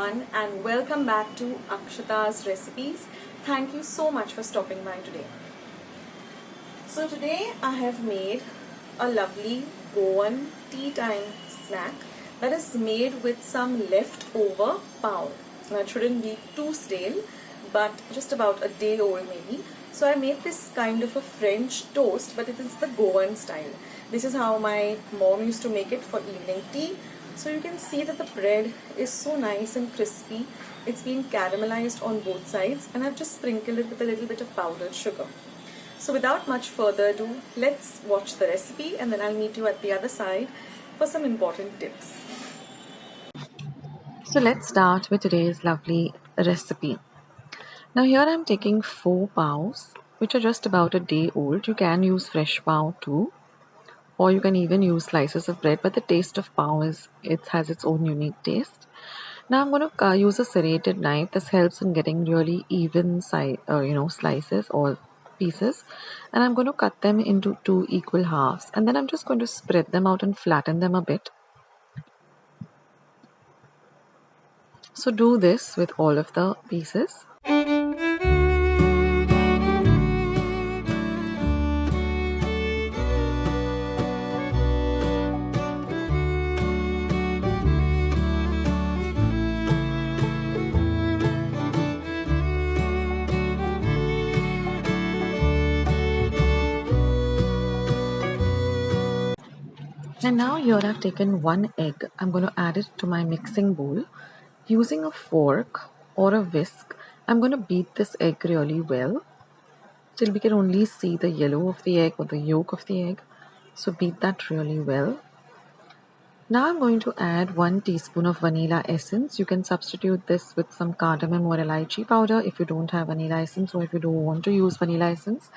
everyone, and welcome back to Akshata's Recipes. Thank you so much for stopping by today. So today I have made a lovely Goan tea time snack that is made with some leftover pao. Now it shouldn't be too stale, but just about a day old maybe. So I made this kind of a French toast, but it is the Goan style. This is how my mom used to make it for evening tea. So you can see that the bread is so nice and crispy. It's been caramelized on both sides, and I've just sprinkled it with a little bit of powdered sugar. So without much further ado, let's watch the recipe and then I'll meet you at the other side for some important tips. So let's start with today's lovely recipe. Now here I'm taking 4 paos, which are just about a day old. You can use fresh pao too, or you can even use slices of bread, but the taste of pao has its own unique taste. Now I'm going to use a serrated knife. This helps in getting really even slices or pieces, and I'm going to cut them into 2 equal halves, and then I'm just going to spread them out and flatten them a bit. So do this with all of the pieces. And now here I've taken 1 egg. I'm going to add it to my mixing bowl. Using a fork or a whisk, I'm going to beat this egg really well till we can only see the yellow of the egg or the yolk of the egg. So beat that really well. Now I'm going to add 1 teaspoon of vanilla essence. You can substitute this with some cardamom or elaichi powder if you don't have vanilla essence, or if you don't want to use vanilla essence.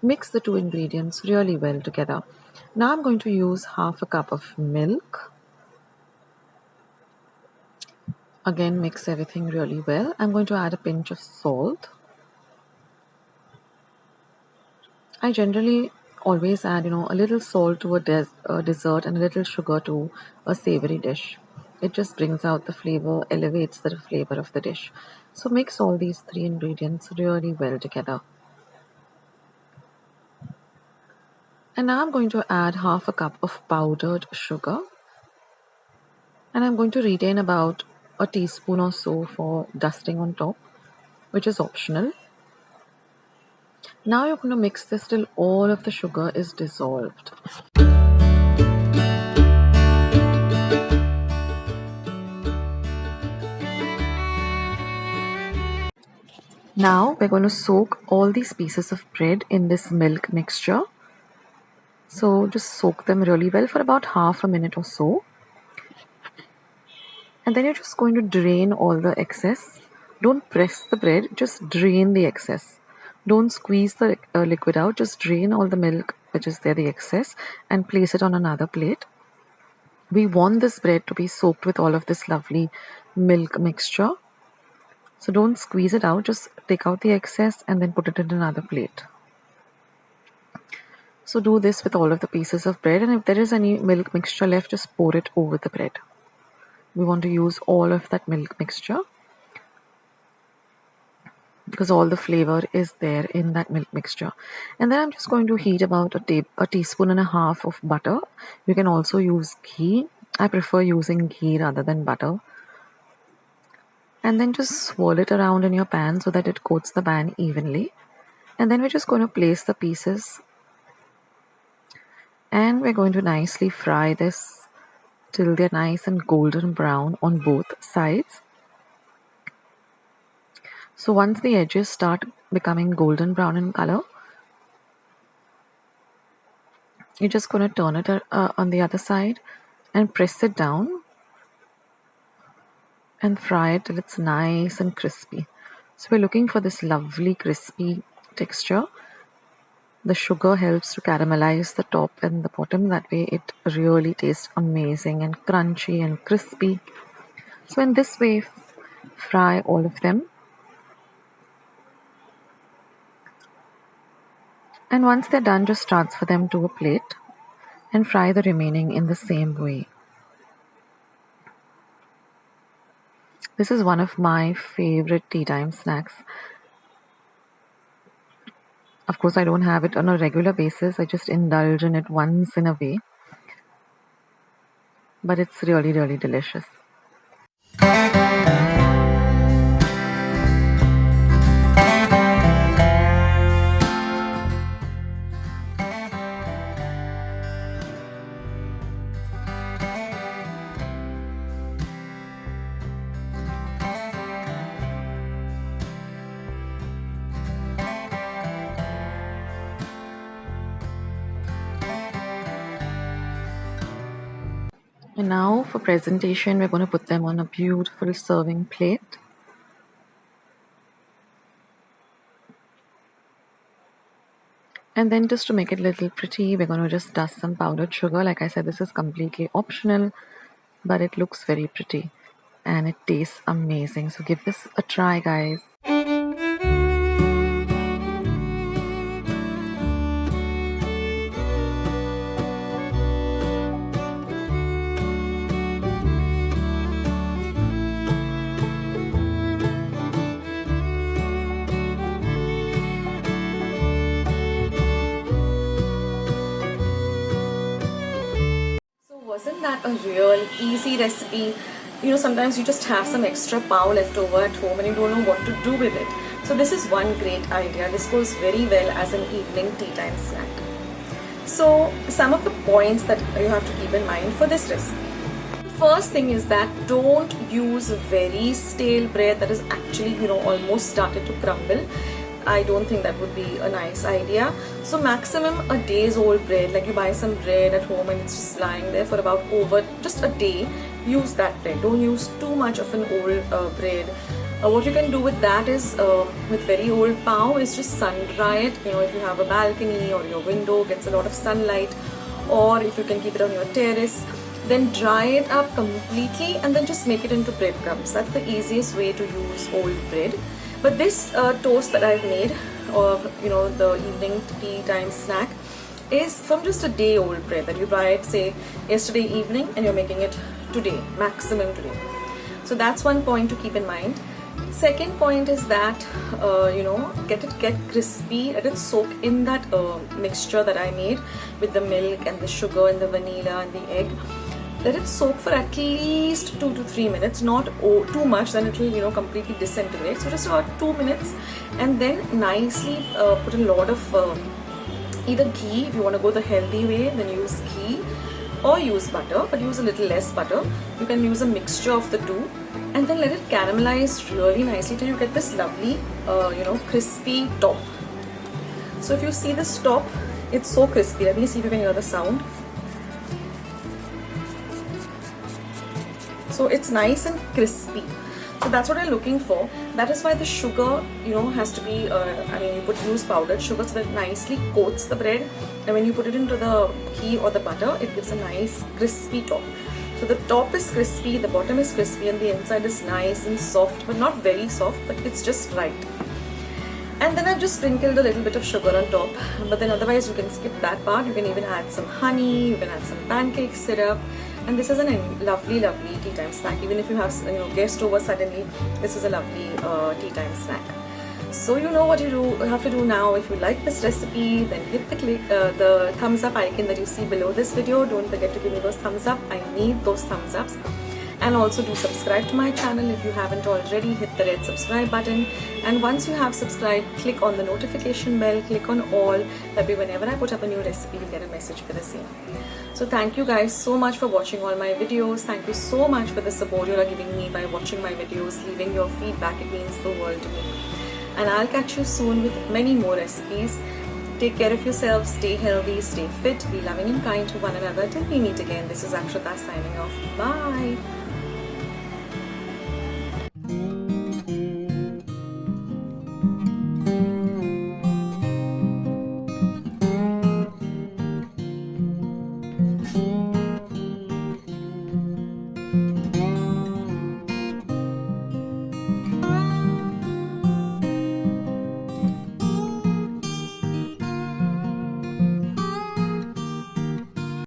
Mix the 2 ingredients really well together. Now I'm going to use half a cup of milk. Again, mix everything really well. I'm going to add a pinch of salt. I generally always add, a little salt to a dessert and a little sugar to a savory dish. It just brings out the flavor, elevates the flavor of the dish. So mix all these 3 ingredients really well together. And now I'm going to add half a cup of powdered sugar. And I'm going to retain about a teaspoon or so for dusting on top, which is optional. Now you're going to mix this till all of the sugar is dissolved. Now we're going to soak all these pieces of bread in this milk mixture. So just soak them really well for about half a minute or so. And then you're just going to drain all the excess. Don't press the bread, just drain the excess. Don't squeeze the liquid out, just drain all the milk which is there, the excess, and place it on another plate. We want this bread to be soaked with all of this lovely milk mixture. So don't squeeze it out, just take out the excess and then put it in another plate. So do this with all of the pieces of bread, and if there is any milk mixture left, just pour it over the bread. We want to use all of that milk mixture because all the flavor is there in that milk mixture. And then I'm just going to heat about a teaspoon and a half of butter. You can also use ghee. I prefer using ghee rather than butter. And then just swirl it around in your pan so that it coats the pan evenly. And then we're just going to place the pieces, and we're going to nicely fry this till they're nice and golden brown on both sides. So once the edges start becoming golden brown in color, you're just going to turn it on the other side and press it down and fry it till it's nice and crispy. So we're looking for this lovely crispy texture. The sugar helps to caramelize the top and the bottom. That way it really tastes amazing and crunchy and crispy. So in this way, fry all of them. And once they're done, just transfer them to a plate and fry the remaining in the same way. This is one of my favorite tea time snacks. Of course, I don't have it on a regular basis. I just indulge in it once in a way. But it's really, really delicious. And now for presentation, we're going to put them on a beautiful serving plate. And then just to make it a little pretty, we're going to just dust some powdered sugar. Like I said, this is completely optional, but it looks very pretty and it tastes amazing. So give this a try, guys. Wasn't that a real easy recipe? You know, sometimes you just have some extra pao left over at home and you don't know what to do with it. So this is one great idea. This goes very well as an evening tea time snack. So some of the points that you have to keep in mind for this recipe. First thing is that don't use very stale bread that is actually, you know, almost started to crumble. I don't think that would be a nice idea. So maximum a day's old bread, like you buy some bread at home and it's just lying there for about over just a day, use that bread. Don't use too much of an old bread. What you can do with that is, with very old pao, is just sun dry it. You know, if you have a balcony or your window gets a lot of sunlight, or if you can keep it on your terrace, then dry it up completely and then just make it into breadcrumbs. That's the easiest way to use old bread. But this toast that I've made, or you know, the evening tea time snack, is from just a day old bread that you buy it, say yesterday evening, and you're making it today, maximum today. So that's one point to keep in mind. Second point is that you know, get crispy, let it soak in that mixture that I made with the milk and the sugar and the vanilla and the egg. Let it soak for at least 2 to 3 minutes, not too much, then it will, you know, completely disintegrate. So just about 2 minutes, and then nicely put a lot of either ghee. If you want to go the healthy way, then use ghee, or use butter, but use a little less butter. You can use a mixture of the two, and then let it caramelize really nicely till you get this lovely, you know, crispy top. So if you see this top, it's so crispy. Let me see if you can hear the sound. So it's nice and crispy. So that's what I'm looking for. That is why the sugar, you know, has to be, I mean, you could use powdered sugar so that it nicely coats the bread. And when you put it into the ghee or the butter, it gives a nice crispy top. So the top is crispy, the bottom is crispy, and the inside is nice and soft, but not very soft, but it's just right. And then I've just sprinkled a little bit of sugar on top, but then otherwise you can skip that part. You can even add some honey, you can add some pancake syrup, and this is a lovely, lovely tea time snack. Even if you have, you know, guests over suddenly, this is a lovely tea time snack. So you know what you have to do now. If you like this recipe, then hit the thumbs up icon that you see below this video. Don't forget to give me those thumbs up. I need those thumbs ups. And also do subscribe to my channel if you haven't already. Hit the red subscribe button, and once you have subscribed, click on the notification bell, click on all. That way whenever I put up a new recipe, you'll get a message for the same. So thank you guys so much for watching all my videos. Thank you so much for the support you are giving me by watching my videos, leaving your feedback. It means the world to me. And I'll catch you soon with many more recipes. Take care of yourselves, stay healthy, stay fit, be loving and kind to one another till we meet again. This is Akshata signing off. Bye.